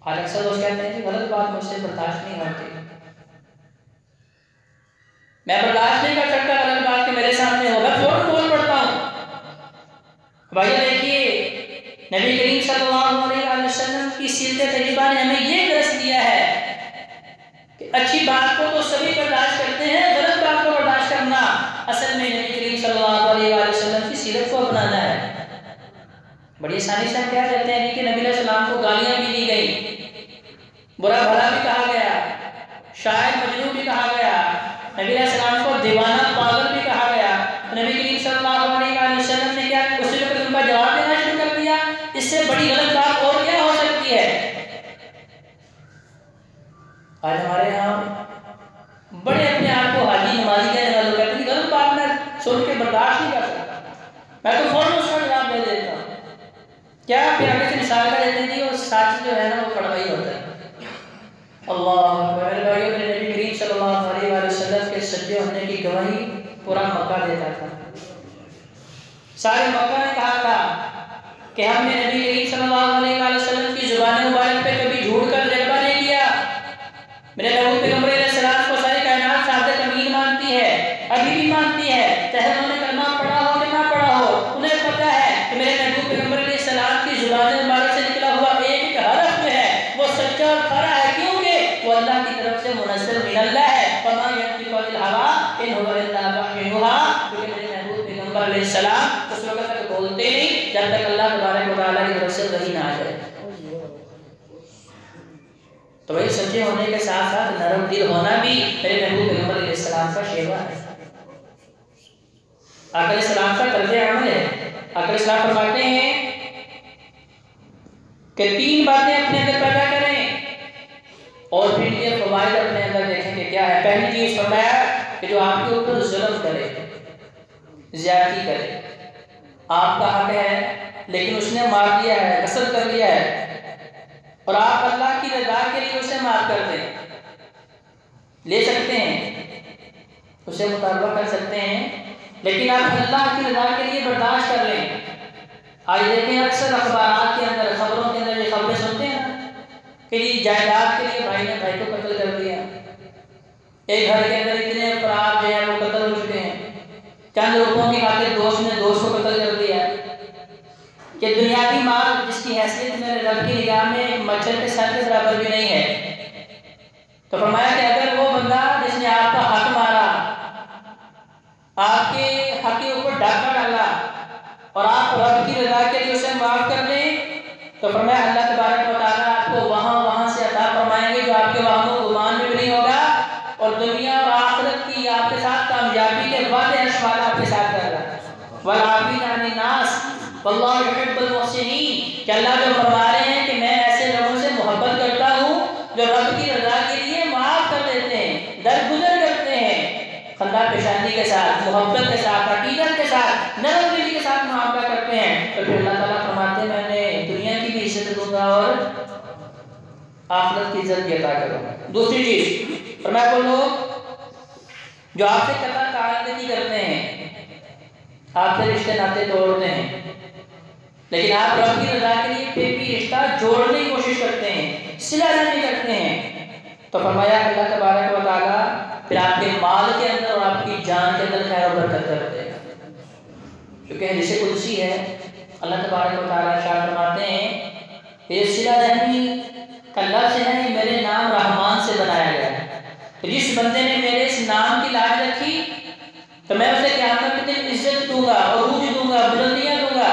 आज अक्सर लोग कहते हैं कि गलत बात मुझसे बर्दाश्त नहीं होती, मैं बर्दाश्त नहीं कर सकता गलत बात के मेरे सामने हो, मैं फौरन बोल पड़ता हूँ। भाई देखिए, नबी करीम सल्लल्लाहु अलैहि वसल्लम की सीरत तैयबा ने हमें ये दर्स दिया है कि अच्छी बात को तो सभी बर्दाश्त करते हैं, गलत बात को बर्दाश्त करना असल में नबी करीम सल्लल्लाहु अलैहि वसल्लम की सीरत को अपनाना है। बड़ी आसानी से हम कह देते हैं कि नबी सल्लल्लाहु अलैहि वसल्लम को गालियां भी दी गई, बुरा भला भी कहा गया, शायर मजनून भी कहा गया, नबी सल्लल्लाहु को दीवाना पागल भी कहा गया। तो नबी करीम सल्लल्लाहु अलैहि वसल्लम ने क्या उसी वक्त उनका जवाब देना शुरू कर दिया? इससे बड़ी गलत बात और क्या हो सकती है? आज हमारे यहाँ बड़े अपने आप को हाजी नमाजी कहने वाले कहते हैं गलत बात मैं सुन के बर्दाश्त नहीं कर सकता, मैं तो फौरन उसका जवाब दे देता हूँ। क्या आप आगे से मिसाल का देते हैं और सच जो है ना वो कड़वा ही होता है। अल्लाह मेरे भाइयों, मेरे नबी करीम सल्लल्लाहु अलैहि वसल्लम के सच्चे होने की गवाही पूरा मक्का देता था। सारे मक्का ने कहा था कि हमने नबी करीम सल्लल्लाहु अलैहि वसल्लम की जुबान मुबारक पे कभी झूठ का तजर्बा नहीं किया। मेरे महबूब पैगंबर अलैहिस्सलाम को सारी कायनात सादिक अमीन मानती है, अभी भी मानती है, चाहे उन्होंने कलमा पढ़ा हो कि ना पढ़ा हो। उन्हें पता है कि मेरे महबूब पैगंबर अलैहिस्सलाम की जुबान मुबारक से निकला हुआ एक हरफ जो है वो सच्चा और खरा है, क्योंकि वो अल्लाह की तरफ से मुनज़्ज़ल मिनल्लाह है। फमा यंतिक़ु अनिल हवा इन हुवा इल्ला वह्युन युहा। क्योंकि मेरे महबूब पैगंबर अलैहिस्सलाम उस वक्त तक बोलते नहीं जब तक अल्लाह तबारक व तआला की तरफ से वही ना आ जाए। तो वही सच्चे होने के साथ साथ नरम दिल होना भी मेरे महबूब पैगंबर अलैहिस्सलाम का शेवा है, आका अलैहिस्सलाम का तर्ज़े अमल है। आका अलैहिस्सलाम फरमाते हैं कि तीन बातें अपने अंदर पैदा करें और फिर ये फवाइद अपने अंदर देखें कि क्या है। पहली चीज फरमाया कि जो आपके ऊपर जुल्म करे, ज्यादती करे, आपका हक है लेकिन उसने मार दिया है, गसब कर लिया है और आप अल्लाह की रज़ा के लिए उसे माफ कर दें, ले सकते हैं, उसे मुतालबा कर सकते हैं, लेकिन आप अल्लाह की रज़ा के लिए बर्दाश्त कर लें। आज देखें अक्सर अखबारात के अंदर, खबरों के अंदर ये खबरें सुनते हैं कि जायदाद के लिए भाई ने भाई को कत्ल कर दिया, एक घर के अंदर इतने अफराद जो है वो कत्ल हो चुके हैं, चंद रुपयों की खातिर दोस्त ने दोस्त को कत्ल कर दिया। कि दुनियावी माल जिसकी हैसियत मेरे रब की निगाह में मच्छर के सर के बराबर भी नहीं है। तो फरमाया कि अगर वो बंदा जिसने आपका हक मारा, आपके हक के ऊपर डाका डाला और आप रब की रज़ा के लिए उसे माफ कर दें, तो फरमाया अल्लाह तबारक व तआला आपको वहां से अता फरमाएंगे जो आपके वहमो गुमान में भी नहीं होगा और दुनिया और आखिरत की आपके साथ कामयाबी के वादे अशवाल आपके साथ कर रहा है। वल आफीना अनिन नास वल्लाहु युहिब्बुल मुहसिनीन। कि अल्लाह जो फरमा रहे हैं कि मैं ऐसे लोगों से मोहब्बत करता हूँ जो रब की रज़ा के लिए माफ कर देते हैं, दरगुजर करते हैं, खंदा पेशानी के साथ, मोहब्बत के साथ, अकीदत के साथ, नरम दिली के साथ मुआमला करते हैं। तो फिर अल्लाह ताला फरमाते हैं मैंने दुनिया की भी इज्जत दूंगा और आखिरत की इज्जत भी अता करूंगा। दूसरी चीज फरमाया वो लोग जो आपसे कता ताल्लुकी करते हैं, आपसे रिश्ते नाते तोड़ते हैं, लेकिन आप रब की रज़ा के लिए फिर भी रिश्ता जोड़ने की कोशिश करते हैं, सिला रहमी करते हैं, तो फरमाया अल्लाह तबारक व तआला फिर आपके माल के अंदर और आपकी जान के अंदर खैर और बरकत कर देगा। क्योंकि हदीस कुदसी है, अल्लाह तबारक व तआला इरशाद फरमाते हैं ये सिला रहमी का लफ्ज़ है मेरे नाम रहमान से बनाया गया है। तो जिस बंदे ने मेरे इस नाम की लाज रखी तो मैं उसे क़यामत के दिन इज्जत दूंगा, अरूज दूंगा, बुलंदियां दूंगा।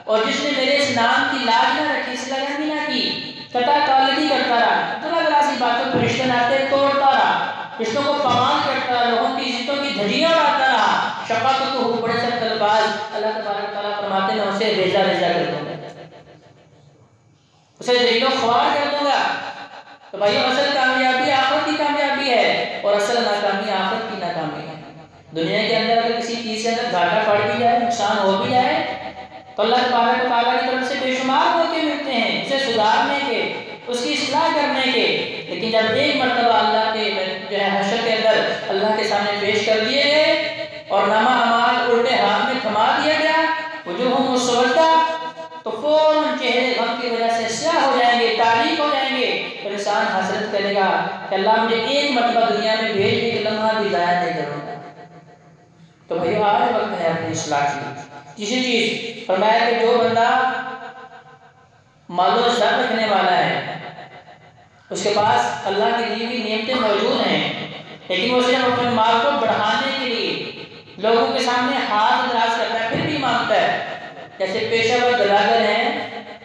और जिसने मेरे इस नाम की लाज ना रखी, सिला रहमी ना की, कता ताल्लुकी करता रहा, तरह सी बातों पर रिश्ते नाते तोड़ता रहा, रिश्तों को पमान करता रहा, लोगों की इज्जतों की धज्जियां उड़ाता रहा, शफ़क़त को बड़े सख्त अल्फाज अल्लाह तबारक तआला फरमाते हैं मैं उसे रेजा रेजा कर दूंगा, उसे ज़लीलो ख्वार कर दूंगा। तो भाई असल कामयाबी आखिरत की कामयाबी है और असल नाकामी आखिरत की नाकामी है। दुनिया के अंदर अगर किसी चीज़ से अंदर घाटा पड़ भी जाए, नुकसान हो भी जाए, तो अल्लाह तबारक व तआला की तरफ से बेशुमार मौके मिलते हैं उसे सुधारने के, उसकी इस्लाह करने के। लेकिन जब एक मरतबा अल्लाह के जो है हशर के अंदर अल्लाह के सामने पेश कर दिए गए और नामा अमाल उल्टे हाथ में थमा दिया गया, वजूहुहुम मुस्वद्दा, तो फौरन चेहरे गम की वजह से स्याह हो जाएंगे, तारीक हो जाएंगे इंसान हसरत करेगा कि अल्लाह मुझे एक मरतबा दुनिया में भेज, एक लम्हा भी ज़ाया नहीं करूँगा। तो भाई आज वक्त है अपनी इस्लाह की। तीसरी चीज़ फरमाया कि जो बंदा मालो ज़र रखने वाला है, उसके पास अल्लाह की दी हुई नेमतें मौजूद हैं, लेकिन वो सिर्फ अपने माल को बढ़ाने के लिए लोगों के सामने हाथ दराज करता है, फिर भी मांगता है। जैसे पेशेवर दलागर हैं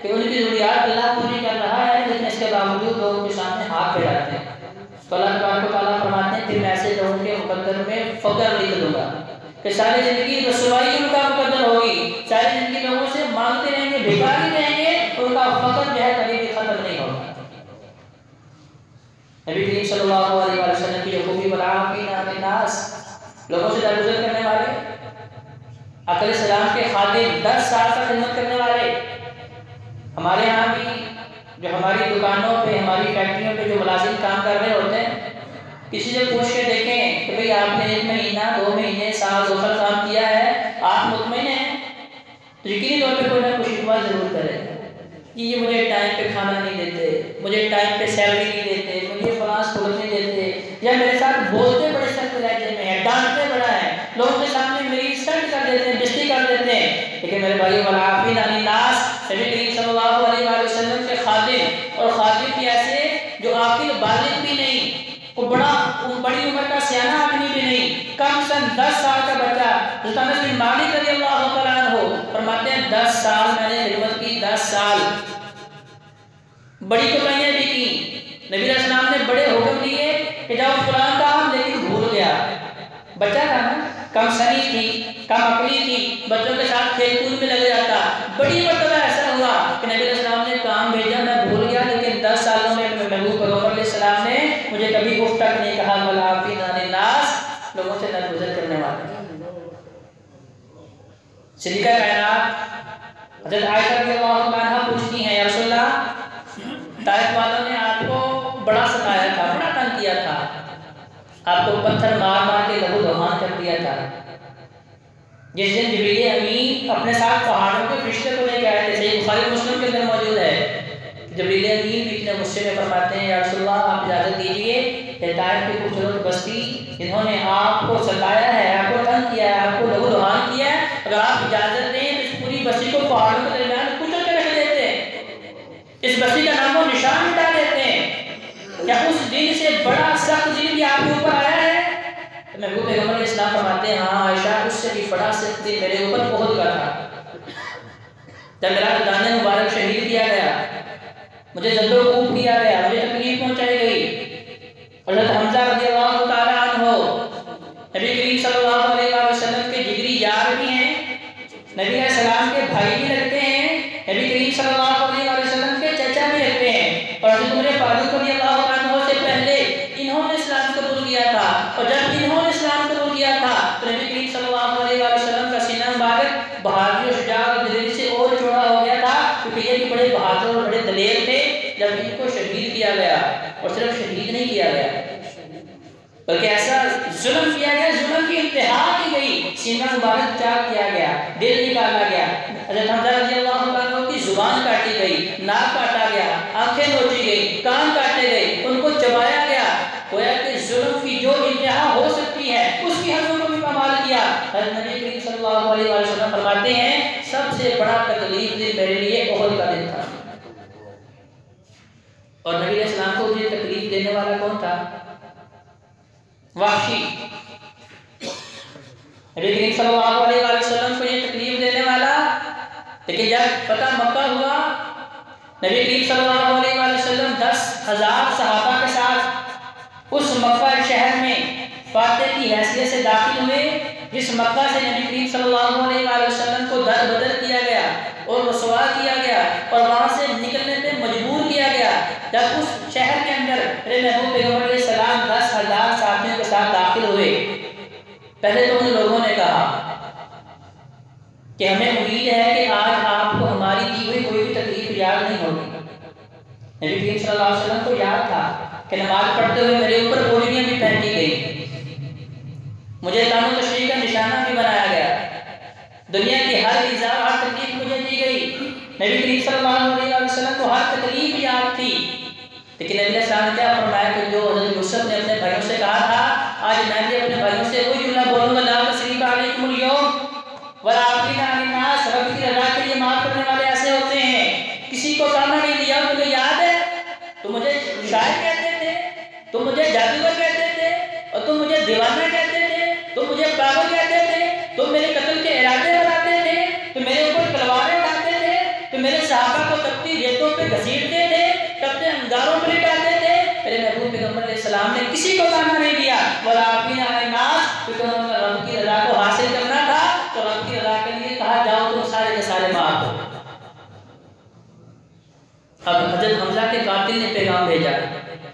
कि उनकी ज़रूरियात अल्लाह पूरी कर रहा है, लेकिन इसके बावजूद लोगों के सामने हाथ फैलाते हैं। तो अल्लाह तआला फरमाते हैं, फिर मैं ऐसे लोगों के मुकद्दर में फ़क्र लिख दूंगा कि सारी ज़िंदगी रसवाई उनका मुकद्दर होगी, सारी ज़िंदगी लोगों से मांगते रहेंगे, भिखारी रहेंगे, उनका फ़क्र जो है कभी भी ख़त्म नहीं होगा। नबी करीम सल्लल्लाहु अलैहि वसल्लम की खूबी बराफ़ीना नास, लोगों से दरगुजर करने वाले, अकल सलाम के खादिम, 10 साल तक खिदमत करने वाले। हमारे यहाँ भी जो हमारी दुकानों पे, हमारी फैक्ट्रियों पे जो मुलाजिम काम कर रहे होते हैं, किसी से पूछ के देखें कि भाई आपने 1 महीना, 2 महीने, साल, 2 साल काम किया है, आप मुतमईन हैं? तो यकीनी तौर पर कोई ना कोई शिकवा जरूर करेगा कि ये मुझे टाइम पे खाना नहीं देते, मुझे टाइम पे सैलरी नहीं देते, मुझे फलां सहूलत नहीं देते, या मेरे साथ बोलते बड़े सख्त लहजे में है, डांटते बड़ा है, लोगों के सामने मेरी इंसल्ट कर देते हैं, बेइज्जती कर देते हैं। लेकिन मेरे भाई वलाफिन अनिन्नास, नबी करीम सल्लल्लाहु अलैहि वसल्लम के खादिम, और खादिम भी ऐसे जो आखिर बालिग भी नहीं, वो बड़ी उम्र का सियाना आदमी भी नहीं, कम सन 10 साल का बच्चा, हज़रत अनस बिन मालिक रज़ियल्लाहु तआला अन्हु फरमाते हैं 10 साल मैंने खिदमत की, 10 साल बड़ी कोताहियां भी की। नबी अलैहिस्सलाम ने बड़े हुक्म दिए कि जाओ फलां काम, लेकिन भूल गया, बच्चा था ना, कम सनी थी, कम अकली थी, बच्चों के साथ खेल कूद में लग जाता। बड़ी मरतबा ऐसा हुआ कि नबी अलैहिस्सलाम ने काम भेजा, मैं भूल गया, लेकिन 10 सालों में महबूब पैगंबर अलैहिस्सलाम ने मुझे कभी उफ तक नहीं कहा। वलाफिन अनिन्नास, लोगों से दरगुजर करने वाले। सिद्दीक़ा कायनात हज़रत आयशा रज़ियल्लाहु अन्हा पूछती हैं, या रसूलल्लाह, ताइफ वालों ने आपको बड़ा सताया था, बड़ा तंग किया था, आपको पत्थर मार मार के लहू लुहान कर दिया था। जिस दिन जिब्रील अमीन अपने साथ पहाड़ों के फरिश्ते को लेकर आए थे, सही बुखारी मुस्लिम के अंदर मौजूद है, जिब्रील अमीन भी इतने गुस्से में फरमाते हैं, या रसूलल्लाह, आप इजाज़त दीजिए कि ताइफ की खूबसूरत बस्ती, जिन्होंने आपको सताया है, आपको तंग किया है, आपको लहू लुहान किया है, अगर आप इजाज़त दें तो इस पूरी बस्ती को पहाड़ों के दरमियान कुचल के रख देते हैं, इस बस्ती का नामो निशान मिटा देते हैं। क्या उस दिन से बड़ा सख्त दिन भी आपके ऊपर आया है? तो महबूब पैगंबर इस्लाम फरमाते हैं, हाँ आयशा, उससे भी बड़ा सख्त दिन मेरे ऊपर बहुत का था, जब मेरा दाने मुबारक शहीद किया गया, मुझे जद्दोजहद किया गया, मुझे तकलीफ पहुंचाई गई। हज़रत हमज़ा रज़ियल्लाहु ताला अन्हु नबी करीम सल्लल्लाहु अलैहि वसल्लम के जिगरी यार भी हैं, नबी अलैहिस्सलाम के भाई भी लगते हैं, नबी करीम सल्लल्लाहु अलैहि वसल्लम के चचा भी लगते हैं, और हज़रत उमर फारूक रज़ियल्लाहु अन्हु से पहले इन्होंने इस्लाम कबूल किया था, और जब इन्होंने इस्लाम कबूल किया था तो नबी करीम सल्लल्लाहु अलैहि वसल्लम का सीना मुबारक बहादुरी, शुजाअत और दिलेरी से और चौड़ा हो गया था, क्योंकि ये भी बड़े बहादुर और बड़े दलेर थे। जब इनको शहीद किया गया, और सिर्फ शहीद नहीं किया गया, बल्कि ऐसा जुल्म किया गया, जुल्म की इंतहा की गई, सीना मुबारक चाक किया गया, दिल निकाला गया, हज़रत हमज़ा रज़ियल्लाहु अन्हु की जुबान काटी गई, नाक काटा गया, आंखें नोची गई, कान काटे गए, उनको चबाया गया। गोया कि जुल्म की जो इंतहा हो सकती है उसकी हदों को भी कमाल किया। हज़रत नबी करीम सल्लल्लाहु अलैहि वसल्लम फरमाते हैं, सबसे बड़ा तकलीफ दिन मेरे लिए ओहद का दिन था। और नबी अलैहिस्सलाम को ये तकलीफ देने वाला कौन था? वाहशी। नबी करीम सल्लल्लाहु अलैहि वसल्लम को ये तकलीफ देने वाला, लेकिन जब फतह मक्का हुआ, नबी करीम सल्लल्लाहु अलैहि वसल्लम 10,000 सहाबा के साथ उस मक्का शहर में फातिह की हैसियत से दाखिल हुए, जिस मक्का से नबी करीम सल्लल्लाहु अलैहि वसल्लम को दर बदर किया गया और रसवा किया गया, और वहाँ से निकलने पे मजबूर किया गया। जब उस शहर के अंदर मेरे महबूब पैगंबर अलैहिस्सलाम 10,000 साथियों के साथ दाखिल हुए, पहले तो उन लोगों ने कहा कि हमें उम्मीद है कि आज आपको हमारी दी हुई कोई भी तकलीफ याद नहीं होगी। नबी करीम सल्लल्लाहु अलैहि वसल्लम को याद था कि नमाज पढ़ते हुए मेरे ऊपर गोलियां भी पहनी गई, मुझे तानो तशरीह का निशाना भी बनाया गया, दुनिया की हर इज़ा, हर तकलीफ मुझे दी गई। नबी करीम सल्लल्लाहु अलैहि वसल्लम को हर तकलीफ याद थी, लेकिन नबी अलैहिस्सलाम ने क्या फरमाया कि जो हज़रत यूसुफ ने अपने भाइयों से कहा था, आज मैं भी अपने भाइयों से वही जुमला बोलूँगा, ला तस्रीबा अलैकुमुल यौम वला आफीना अनिन नास। रब की रज़ा के लिए माफ़ करने वाले ऐसे होते हैं, किसी को ताना नहीं दिया। तुम्हें याद है तुम मुझे शायर कहते थे, तुम मुझे जादूगर कहते थे, और तुम मुझे दीवाना कहते थे, तुम मुझे पागल कहते थे, तुम मेरे कत्ल के इरादे बनाते थे, तुम मेरे ऊपर तलवारें उठाते थे, तुम मेरे सहाबा को तपती रेतों पे घसीटते थे, तपते अंगारों पर लिटाते थे। मेरे महबूब पैगंबर अलैहिस्सलाम ने किसी को ताना नहीं दिया। वला आफीना अनिन नास, क्योंकि उन्होंने रब की रज़ा को हासिल करना था, तो रब की रज़ा के लिए कहा जाओ तुम सारे के सारे माफ हो। अब हज़रत हमजा के कातिल ने पैगाम भेजा,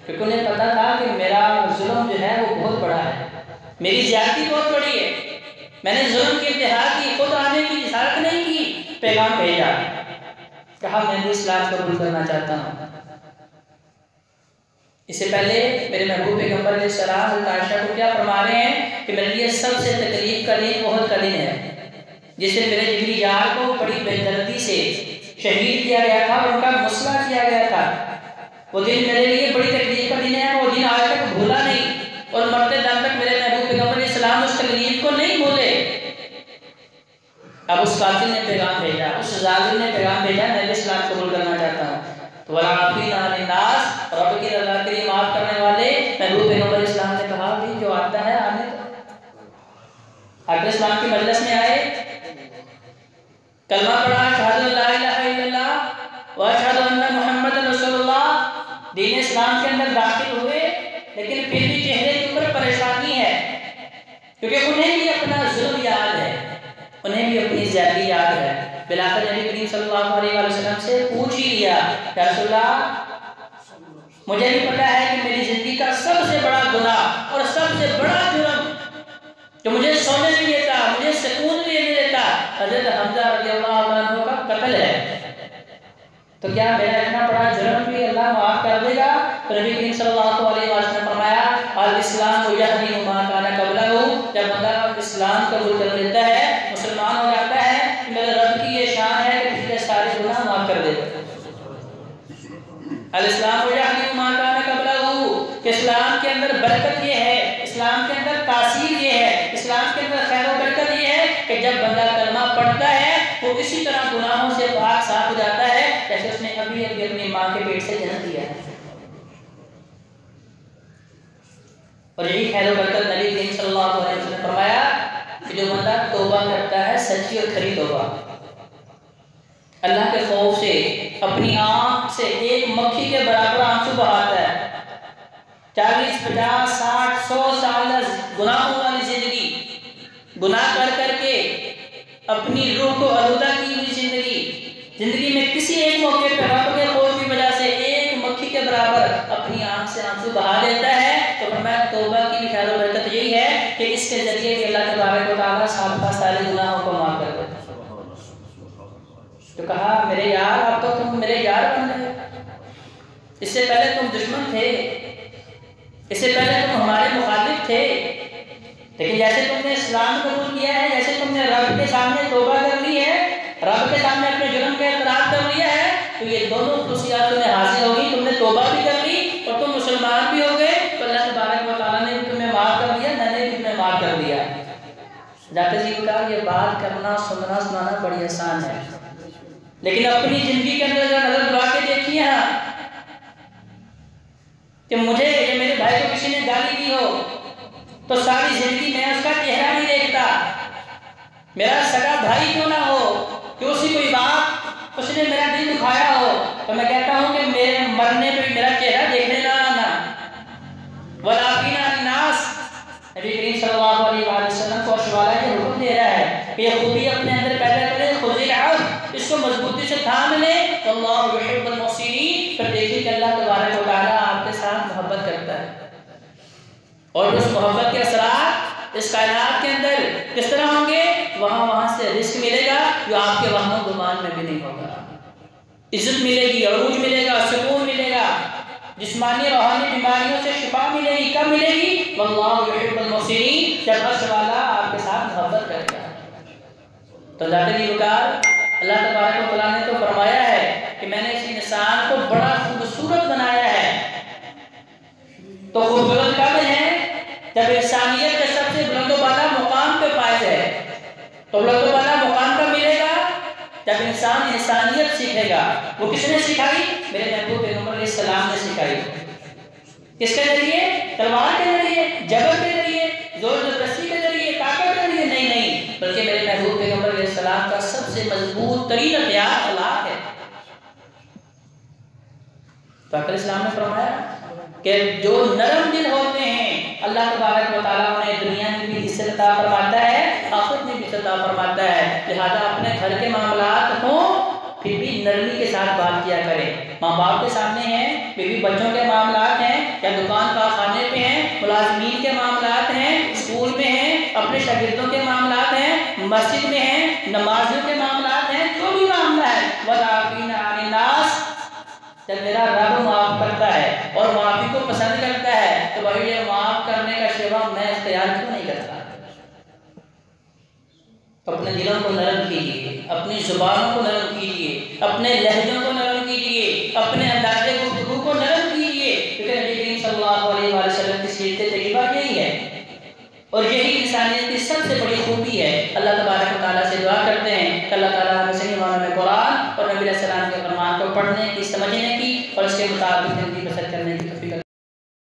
क्योंकि उन्हें पता था कि मेरा जुल्म जो है वो बहुत बड़ा है, मेरी ज़्यादती बहुत बड़ी है, मैंने जुल्म की इंतहा की, खुद आने की इजाज़त नहीं की। पैगाम भेजा, कहा मैं भी इस्लाम कबूल करना चाहता हूँ। इससे पहले मेरे महबूब पैगंबर अलैहिस्सलाम आयशा को क्या फरमा रहे हैं कि मेरे लिए सबसे तकलीफ का दिन बहुत का दिन है, जिससे मेरे जिगरी यार को बड़ी बेदर्दी से शहीद किया गया था और उनका मुसला किया गया था। वो दिन मेरे लिए बड़ी तकलीफ का दिन है, वो दिन आज तक भूला नहीं, और मरते दम तक मेरे महबूब पैगंबर अलैहिस्सलाम उस तकलीफ को नहीं भूले। अब उस कातिल ने पैगाम भेजा, उस जालिम ने पैगाम भेजा, मैं भी इस्लाम कबूल करना चाहता हूँ। तो वला आफीना अनिन नास, रब की रज़ा के लिए माफ़ करने वाले महबूब पैगंबर अलैहिस्सलाम ने कहा भी जो आता है आने दो। आकर इस्लाम की मजलिस में आए, कलमा पढ़ा, अशहदु अल्ला इलाहा इल्लल्लाह व अशहदु अन्ना मुहम्मदन रसूलुल्लाह, दीन इस्लाम के अंदर दाखिल हुए, लेकिन फिर भी चेहरे के ऊपर परेशानी है, क्योंकि उन्हें भी अपना जुल्म याद है, उन्हें भी अपनी ज़्यादती याद है। बिलाकर नबी करीम सल्लल्लाहु अलैहि वसल्लम से पूछ ही लिया, या रसूलल्लाह मुझे भी पता है कि मेरी ज़िंदगी का सबसे बड़ा गुनाह और सबसे बड़ा जुर्म जो मुझे सोने नहीं देता, मुझे सुकून नहीं देता, हज़रत हमजा रज़ियल्लाहु अन्हु का कत्ल है। तो क्या मेरा इतना बड़ा जुर्म भी अल्लाह माफ़ कर देगा? तो नबी करीम सल्लल्लाहु अलैहि वसल्लम ने फरमाया, अल इस्लाम यहदी मा काना क़ब्लहु, जब बंदा इस्लाम कबूल कर लेता है, मुसलमान हो जाता है, मेरे रब की ये शान है कि पिछले सारे गुनाह माफ़ कर देगा। अल इस्लाम यहदी मा काना क़ब्लहु, कि इस्लाम के अंदर बरकत ये है, इस्लाम के अंदर तासीर ये है, इस्लाम के अंदर खैर और बरकत ये है कि जब बंदा कलमा पढ़ता है वो इसी तरह गुनाहों से पाक साफ हो जाता है जैसे उसने अभी अभी अपनी माँ के पेट से जन्म लिया है। और यही खैर और बरकत नबी करीम सल्लल्लाहु अलैहि वसल्लम ने फरमाया कि जो बंदा तौबा करता है, सच्ची और खरी तौबा, अल्लाह के खौफ से अपनी आँख से एक मक्खी के बराबर आंसू बहाता है, 40, 50, 60, 100 साल गुनाहों वाली जिंदगी, गुनाह कर करके अपनी रूह को आलूदा की हुई जिंदगी में किसी एक मौके पर रब के खौफ की वजह से एक मक्खी के बराबर अपनी आंख से आंसू बहा देता है। तो फरमाया तौबा की खैर और बरकत यही है कि इसके जरिए भी अल्लाह तबारक व तआला साबिक़ा सारे गुनाहों को माफ़ कर देता है। तो कहा मेरे यार, अब तो तुम मेरे यार बन गए, इससे पहले तुम दुश्मन थे, इससे पहले तुम हमारे मुखालिफ थे, लेकिन जैसे तुमने इस्लाम कबूल किया है, जैसे तुमने रब के सामने तौबा कर ली है, रब के सामने अपने जुर्म का इक़रार कर लिया है, तो ये दोनों खुशियात तुम्हें हासिल होगी। तुमने तौबा भी कर ली और तुम मुसलमान भी हो गए, तो अल्लाह तबारक व तआला ने भी तुम्हें माफ़ कर दिया, मैंने भी तुम्हें माफ़ कर दिया। जाते जी का ये बात करना, सुनना, सुनाना बड़ी आसान है, लेकिन अपनी ज़िंदगी के अंदर जरा नज़र दौड़ा के देखिए कि मुझे या मेरे भाई को किसी ने गाली दी हो तो सारी जिंदगी मैं उसका चेहरा नहीं देखता, मेरा सगा भाई क्यों ना हो कि उसकी कोई बात उसने मेरा दिल दुखाया हो, तो मैं कहता हूँ कि मेरे मरने पे मेरा चेहरा देखने ना आना। वलाकिन अन्नास, नबी करीम सल्लल्लाहु अलैहि वसल्लम को अशवाला ये हुक्म दे रहा है कि ये खूबी अपने अंदर पैदा करें, खुज़िल अफ़्व, इसको मजबूती से थाम ले, अल्लाहु युहिब्बुल मुहसिनीन, फिर देखिए कि अल्लाह तबारक व तआला आपके साथ मोहब्बत करता है। और उस मोहब्बत के असरात इस कायनात के अंदर किस तरह होंगे, वहाँ से रिस्क मिलेगा जो आपके वहाँ गुमान में भी नहीं होगा, इज्जत मिलेगी, अरूज मिलेगा, सुकून मिलेगा, जिस्मानी रूहानी बीमारियों से शिफा मिलेगी। कब मिलेगी? वल्लाहु युहिब्बुल मुहसिनीन, जब हश्र वाला आपके साथ मोहब्बत करेगा। तो ज़ाते वकार अल्लाह तबारक व तआला ने तो फरमाया है कि मैंने इस इंसान को बड़ा खूबसूरत बनाया है, सीखेगा। वो किसने सिखाई? मेरे महबूब पैगंबर अलैहिस्सलाम ने सिखाई। किसके जरिए? तलवार के जरिए, जबर के जरिए, जोर जबरदस्ती के जरिए, ताकत के जरिए नहीं, बल्कि मेरे महबूब पैगंबर अलैहिस्सलाम का सबसे मजबूत तरीन हथियार तलाक है। तो इस्लाम ने फरमाया कि जो नरम दिल होते हैं अल्लाह तबारक व तआला उन्हें दुनिया में भी इज्जत अता फरमाता है, आखिरत में भी इज्जत अता फरमाता है। लिहाजा अपने घर के मामलात हो फिर भी नरमी के साथ बात किया करें। माँ बाप के सामने हैं, बीवी बच्चों के मामलात हैं, या दुकान का खाने पे हैं, मुलाजिमीन के मामलात हैं, स्कूल में हैं, अपने शागिर्दों के मामलात हैं, मस्जिद में हैं, नमाजियों के मामलात हैं, जो भी मामला है वदाफीना अनिन नास, जब मेरा रब माफ करता है और माफी को पसंद करता है तो भाई ये माफ करने का सेवा मैं इख्तियार क्यों नहीं करता? तो अपने दिलों को नरम कीजिए, अपनी जुबानों को नरम कीजिए, अपने लहजों को नरम कीजिए, अपने अंदाजे गुफ्तगू को नरम कीजिए, क्योंकि नबी करीम सल्लल्लाहु अलैहि वसल्लम की सीरत तय्यबा यही है और यही इंसानियत की सबसे बड़ी खूबी है। अल्लाह तबारक व तआला से दुआ करते हैं कि अल्लाह ताला हमें सही मानों में कुरान और नबी अलैहि सलाम के फरमान को पढ़ने की, समझने की और उसके मुताबिक जिंदगी